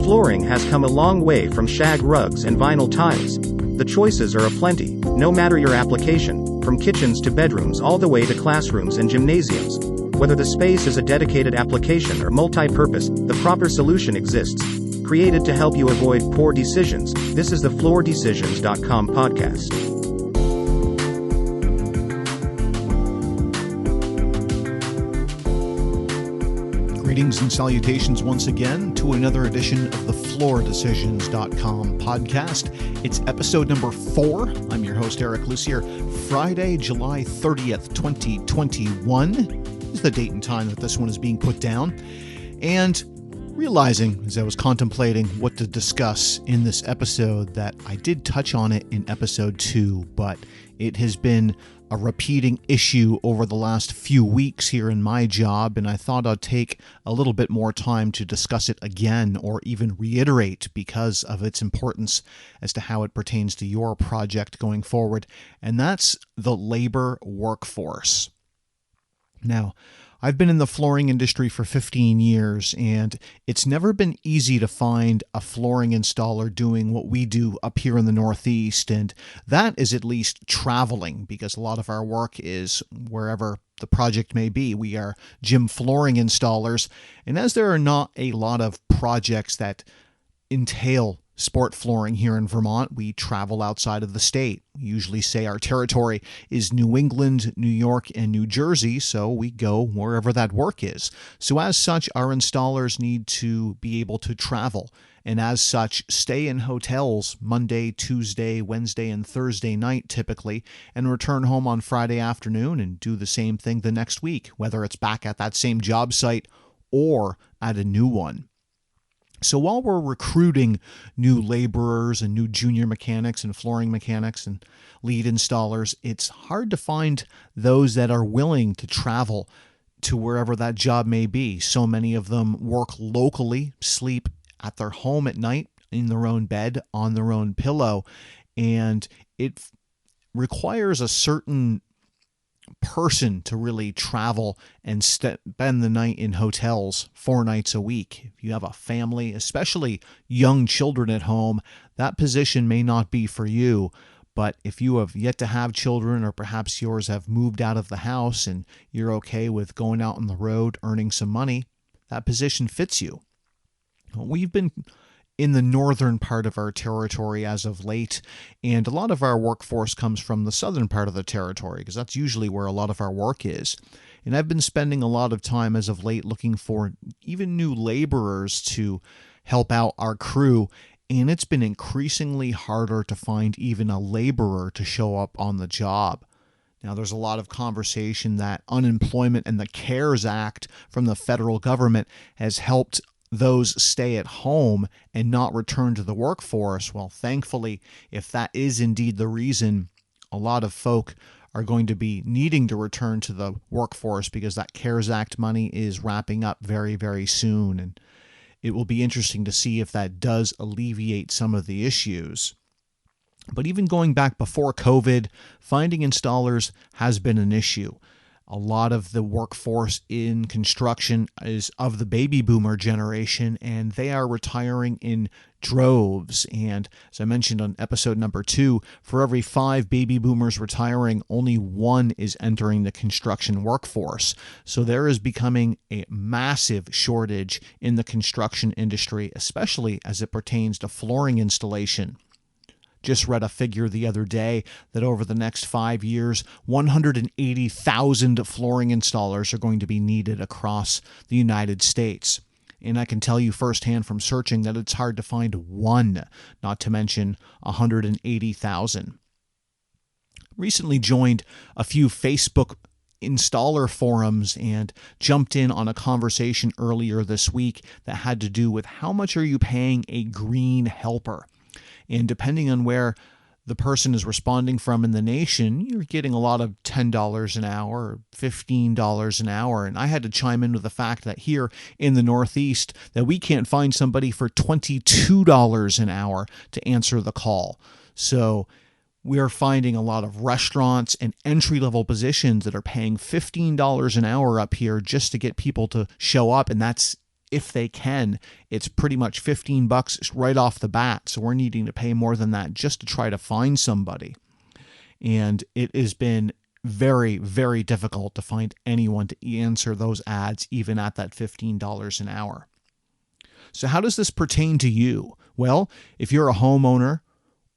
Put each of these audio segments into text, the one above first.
flooring has come a long way from shag rugs and vinyl tiles. The choices are aplenty, no matter your application, from kitchens to bedrooms all the way to classrooms and gymnasiums. Whether the space is a dedicated application or multi-purpose, the proper solution exists. Created to help you avoid poor decisions, this is the floordecisions.com podcast. Greetings and salutations once again to another edition of the floordecisions.com podcast. It's episode number 4. I'm your host, Eric Lucier. Friday, July 30th, 2021 is the date and time that this one is being put down. And realizing as I was contemplating what to discuss in this episode that I did touch on it in episode 2, but it has been a repeating issue over the last few weeks here in my job, and I thought I'd take a little bit more time to discuss it again or even reiterate because of its importance as to how it pertains to your project going forward, and that's the labor workforce. Now, I've been in the flooring industry for 15 years, and it's never been easy to find a flooring installer doing what we do up here in the Northeast, and that is at least traveling, because a lot of our work is wherever the project may be. We are gym flooring installers, and as there are not a lot of projects that entail sport flooring here in Vermont, we travel outside of the state. We usually say our territory is New England, New York, and New Jersey, so we go wherever that work is. So as such, our installers need to be able to travel, and as such, stay in hotels Monday, Tuesday, Wednesday, and Thursday night typically, and return home on Friday afternoon and do the same thing the next week, whether it's back at that same job site or at a new one. So while we're recruiting new laborers and new junior mechanics and flooring mechanics and lead installers, it's hard to find those that are willing to travel to wherever that job may be. So many of them work locally, sleep at their home at night, in their own bed, on their own pillow, and it requires a certain person to really travel and spend the night in hotels 4 nights a week. If you have a family, especially young children at home, that position may not be for you. But if you have yet to have children, or perhaps yours have moved out of the house and you're okay with going out on the road, earning some money, that position fits you. We've been in the northern part of our territory as of late, and a lot of our workforce comes from the southern part of the territory because that's usually where a lot of our work is. And I've been spending a lot of time as of late looking for even new laborers to help out our crew, and it's been increasingly harder to find even a laborer to show up on the job. Now, there's a lot of conversation that unemployment and the CARES Act from the federal government has helped those stay at home and not return to the workforce. Well, thankfully, if that is indeed the reason, a lot of folk are going to be needing to return to the workforce because that CARES Act money is wrapping up very, very soon. And it will be interesting to see if that does alleviate some of the issues. But even going back before COVID, finding installers has been an issue. A lot of the workforce in construction is of the baby boomer generation, and they are retiring in droves. And as I mentioned on episode number 2, for every 5 baby boomers retiring, only 1 is entering the construction workforce. So there is becoming a massive shortage in the construction industry, especially as it pertains to flooring installation. Just read a figure the other day that over the next 5 years, 180,000 flooring installers are going to be needed across the United States. And I can tell you firsthand from searching that it's hard to find one, not to mention 180,000. Recently joined a few Facebook installer forums and jumped in on a conversation earlier this week that had to do with how much are you paying a green helper? And depending on where the person is responding from in the nation, you're getting a lot of $10 an hour or $15 an hour. And I had to chime in with the fact that here in the Northeast that we can't find somebody for $22 an hour to answer the call. So we're finding a lot of restaurants and entry-level positions that are paying $15 an hour up here just to get people to show up, and that's if they can, it's pretty much $15 right off the bat. So we're needing to pay more than that just to try to find somebody. And it has been very, very difficult to find anyone to answer those ads, even at that $15 an hour. So how does this pertain to you? Well, if you're a homeowner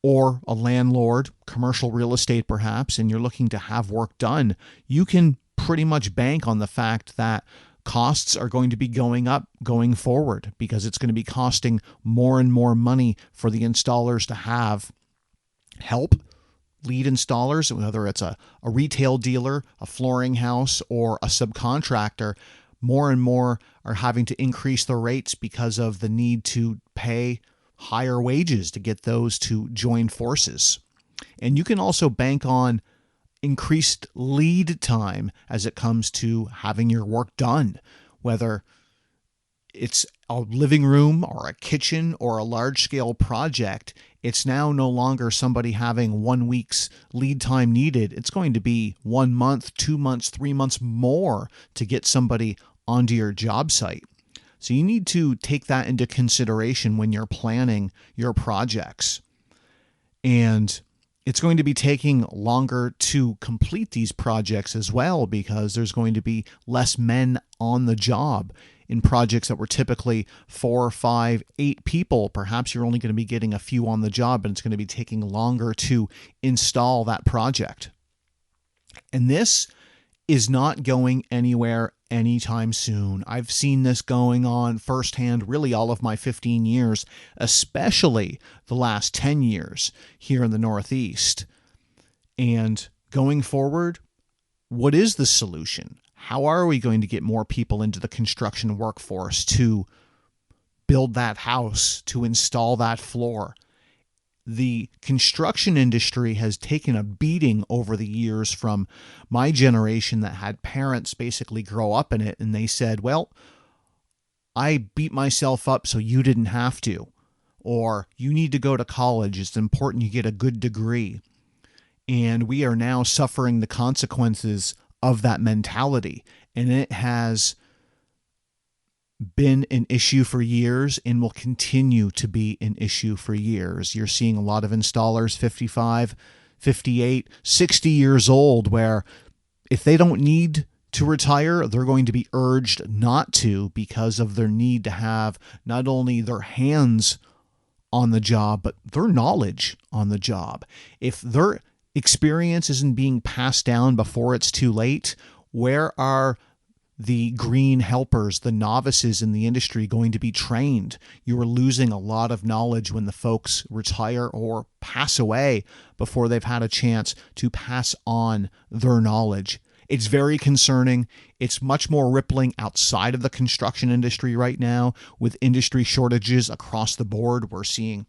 or a landlord, commercial real estate perhaps, and you're looking to have work done, you can pretty much bank on the fact that costs are going to be going up going forward, because it's going to be costing more and more money for the installers to have help. Lead installers, whether it's a retail dealer, a flooring house, or a subcontractor, more and more are having to increase their rates because of the need to pay higher wages to get those to join forces. And you can also bank on increased lead time as it comes to having your work done, whether it's a living room or a kitchen or a large-scale project. It's now no longer somebody having 1 week's lead time needed. It's going to be 1 month, 2 months, 3 months more to get somebody onto your job site. So you need to take that into consideration when you're planning your projects. And it's going to be taking longer to complete these projects as well, because there's going to be less men on the job. In projects that were typically 4, 5, 8 people, perhaps you're only going to be getting a few on the job, and it's going to be taking longer to install that project. And this is not going anywhere anytime soon. I've seen this going on firsthand really all of my 15 years, especially the last 10 years here in the Northeast. And going forward, what is the solution? How are we going to get more people into the construction workforce to build that house, to install that floor? The construction industry has taken a beating over the years from my generation that had parents basically grow up in it, and they said, well, I beat myself up so you didn't have to. Or you need to go to college. It's important you get a good degree. And we are now suffering the consequences of that mentality. And it has been an issue for years and will continue to be an issue for years. You're seeing a lot of installers 55, 58, 60 years old, where if they don't need to retire, they're going to be urged not to because of their need to have not only their hands on the job, but their knowledge on the job. If their experience isn't being passed down before it's too late, where are the green helpers, the novices in the industry, going to be trained? You are losing a lot of knowledge when the folks retire or pass away before they've had a chance to pass on their knowledge. It's very concerning. It's much more rippling outside of the construction industry right now, with industry shortages across the board. We're seeing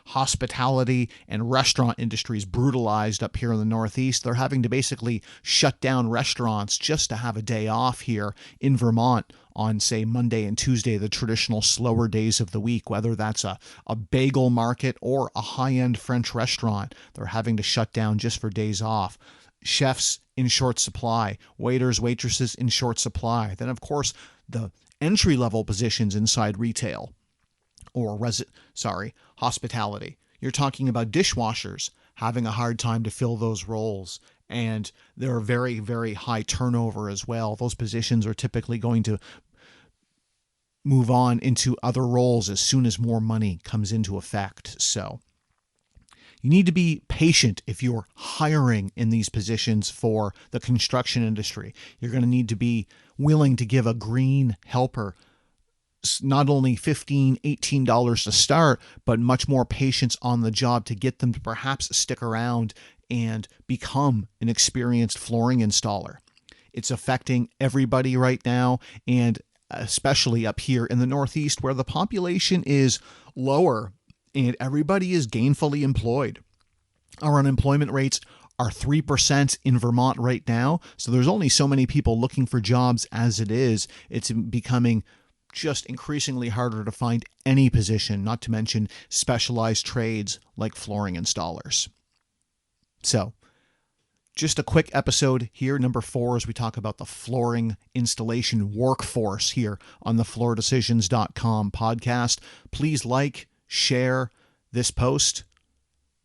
hospitality and restaurant industries brutalized up here in the Northeast. They're having to basically shut down restaurants just to have a day off here in Vermont on, say, Monday and Tuesday, the traditional slower days of the week, whether that's a bagel market or a high-end French restaurant. They're having to shut down just for days off. Chefs in short supply, waiters, waitresses in short supply. Then, of course, the entry-level positions inside retail or hospitality. You're talking about dishwashers having a hard time to fill those roles, and there are very, very high turnover as well. Those positions are typically going to move on into other roles as soon as more money comes into effect. So you need to be patient if you're hiring in these positions for the construction industry. You're going to need to be willing to give a green helper not only $15, $18 to start, but much more patience on the job to get them to perhaps stick around and become an experienced flooring installer. It's affecting everybody right now, and especially up here in the Northeast, where the population is lower and everybody is gainfully employed. Our unemployment rates are 3% in Vermont right now, so there's only so many people looking for jobs as it is. It's becoming just increasingly harder to find any position, not to mention specialized trades like flooring installers. So Just a quick episode here, number 4, as we talk about the flooring installation workforce here on the floordecisions.com podcast. Please like, share this post,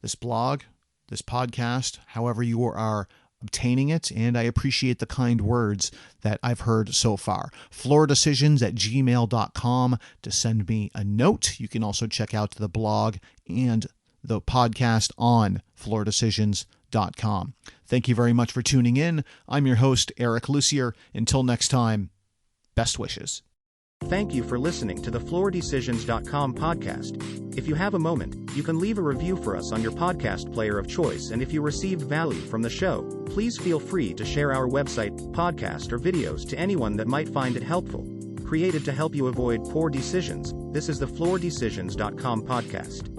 this blog, this podcast, however you are obtaining it, and I appreciate the kind words that I've heard so far. floordecisions@gmail.com to send me a note. You can also check out the blog and the podcast on floordecisions.com. Thank you very much for tuning in. I'm your host, Eric Lucier. Until next time, best wishes. Thank you for listening to the floordecisions.com podcast. If you have a moment, you can leave a review for us on your podcast player of choice, and if you received value from the show, please feel free to share our website, podcast, or videos to anyone that might find it helpful. Created to help you avoid poor decisions, this is the floordecisions.com podcast.